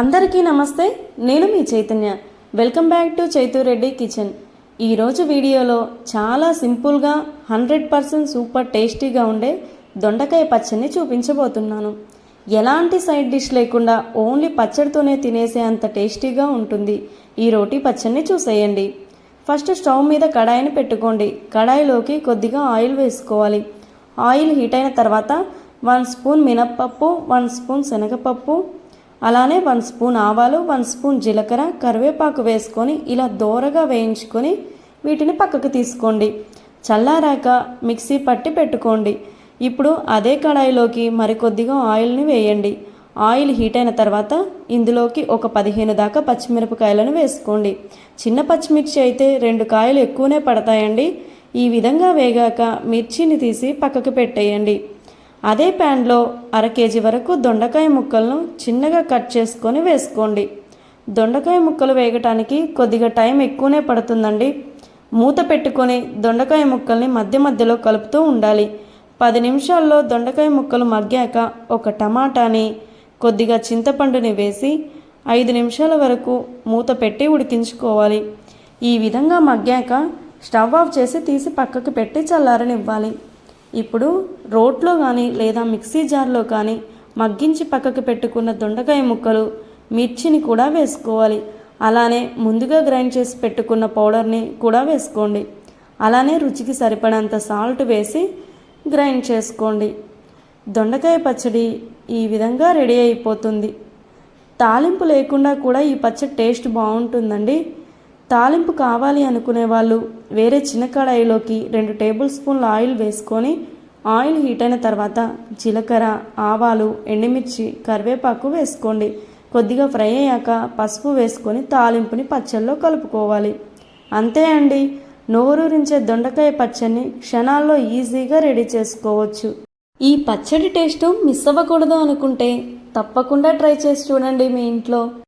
అందరికీ నమస్తే. నేను మీ Chaitanya. Welcome back to Chaitu Reddy kitchen. ఈరోజు వీడియోలో చాలా సింపుల్గా 100% సూపర్ టేస్టీగా ఉండే దొండకాయ పచ్చడిని చూపించబోతున్నాను. ఎలాంటి సైడ్ డిష్ లేకుండా ఓన్లీ పచ్చడితోనే తినేసే అంత టేస్టీగా ఉంటుంది ఈ రోటి పచ్చడిని. చూసేయండి. ఫస్ట్ స్టవ్ మీద కడాయిని పెట్టుకోండి. కడాయిలోకి కొద్దిగా ఆయిల్ వేసుకోవాలి. ఆయిల్ హీట్ అయిన తర్వాత 1 స్పూన్ మినప్పప్పు, 1 స్పూన్ శనగపప్పు, అలానే 1 స్పూన్ ఆవాలు, 1 స్పూన్ జీలకర్ర, కరివేపాకు వేసుకొని ఇలా దోరగా వేయించుకొని వీటిని పక్కకు తీసుకోండి. చల్లారాక మిక్సీ పట్టి పెట్టుకోండి. ఇప్పుడు అదే కడాయిలోకి మరికొద్దిగా ఆయిల్ని వేయండి. ఆయిల్ హీట్ అయిన తర్వాత ఇందులోకి ఒక 15 దాకా పచ్చిమిరపకాయలను వేసుకోండి. చిన్న పచ్చిమిర్చి అయితే 2 కాయలు ఎక్కువనే పడతాయండి. ఈ విధంగా వేగాక మిర్చిని తీసి పక్కకు పెట్టేయండి. అదే ప్యాన్లో 1/2 కేజీ వరకు దొండకాయ ముక్కలను చిన్నగా కట్ చేసుకొని వేసుకోండి. దొండకాయ ముక్కలు వేగటానికి కొద్దిగా టైం ఎక్కువనే పడుతుందండి. మూత పెట్టుకొని దొండకాయ ముక్కల్ని మధ్య మధ్యలో కలుపుతూ ఉండాలి. 10 నిమిషాల్లో దొండకాయ ముక్కలు మగ్గాక ఒక టమాటాని, కొద్దిగా చింతపండుని వేసి 5 నిమిషాల వరకు మూత పెట్టి ఉడికించుకోవాలి. ఈ విధంగా మగ్గాక స్టవ్ ఆఫ్ చేసి తీసి పక్కకు పెట్టి చల్లారనివ్వాలి. ఇప్పుడు రోట్లో కానీ లేదా మిక్సీ జార్లో కానీ మగ్గించి పక్కకు పెట్టుకున్న దొండకాయ ముక్కలు, మిర్చిని కూడా వేసుకోవాలి. అలానే ముందుగా గ్రైండ్ చేసి పెట్టుకున్న పౌడర్ని కూడా వేసుకోండి. అలానే రుచికి సరిపడంత సాల్ట్ వేసి గ్రైండ్ చేసుకోండి. దొండకాయ పచ్చడి ఈ విధంగా రెడీ అయిపోతుంది. తాలింపు లేకుండా కూడా ఈ పచ్చడి టేస్ట్ బాగుంటుందండి. తాలింపు కావాలి అనుకునే వాళ్ళు వేరే చిన్న కడాయిలోకి 2 టేబుల్ స్పూన్ల ఆయిల్ వేసుకొని ఆయిల్ హీట్ అయిన తర్వాత జీలకర్ర, ఆవాలు, ఎండుమిర్చి, కరివేపాకు వేసుకోండి. కొద్దిగా ఫ్రై అయ్యాక పసుపు వేసుకొని తాలింపుని పచ్చడిలో కలుపుకోవాలి. అంతే అండి, నోరూరించే దొండకాయ పచ్చడిని క్షణాల్లో ఈజీగా రెడీ చేసుకోవచ్చు. ఈ పచ్చడి టేస్ట్ మిస్ అవ్వకూడదు అనుకుంటే తప్పకుండా ట్రై చేసి చూడండి మీ ఇంట్లో.